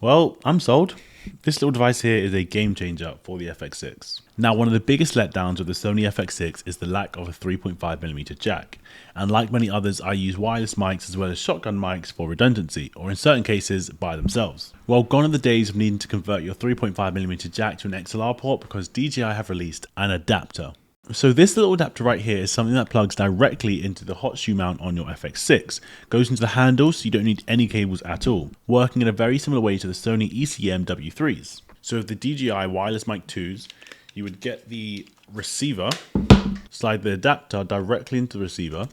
Well, I'm sold. This little device here is a game changer for the FX6. Now, one of the biggest letdowns of the Sony FX6 is the lack of a 3.5mm jack. And like many others, I use wireless mics as well as shotgun mics for redundancy, or in certain cases, by themselves. Well, gone are the days of needing to convert your 3.5mm jack to an XLR port because DJI have released an adapter. So this little adapter right here is something that plugs directly into the hot shoe mount on your FX6, goes into the handle so you don't need any cables at all, working in a very similar way to the Sony ECM W3s. So with the DJI wireless mic 2s, you would get the receiver, slide the adapter directly into the receiver,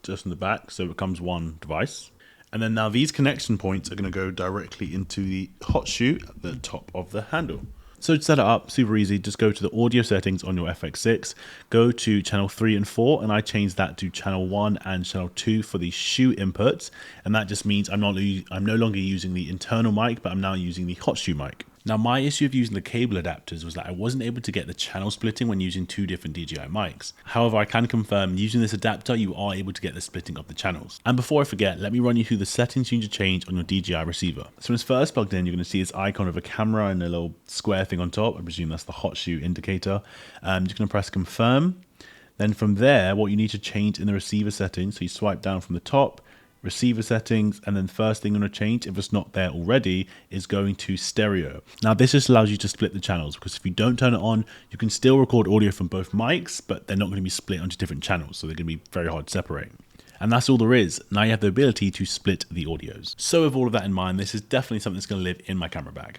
just in the back, so it becomes one device. And then now these connection points are going to go directly into the hot shoe at the top of the handle. So to set it up, super easy, just go to the audio settings on your FX6, go to channel 3 and 4, and I changed that to channel 1 and channel 2 for the shoe inputs, and that just means I'm no longer using the internal mic, but I'm now using the hot shoe mic. Now my issue of using the cable adapters was that I wasn't able to get the channel splitting when using two different DJI mics. However, I can confirm using this adapter you are able to get the splitting of the channels. And before I forget, let me run you through the settings you need to change on your DJI receiver. So when it's first plugged in, you're going to see this icon of a camera and a little square thing on top. I presume that's the hot shoe indicator. I'm just going to press confirm. Then from there, what you need to change in the receiver settings, so you swipe down from the top, receiver settings, and then first thing I'm going to change, if it's not there already, is going to stereo. Now this just allows you to split the channels, because if you don't turn it on, you can still record audio from both mics, but they're not going to be split onto different channels, so they're going to be very hard to separate. And that's all there is. Now you have the ability to split the audios. So with all of that in mind, this is definitely something that's going to live in my camera bag.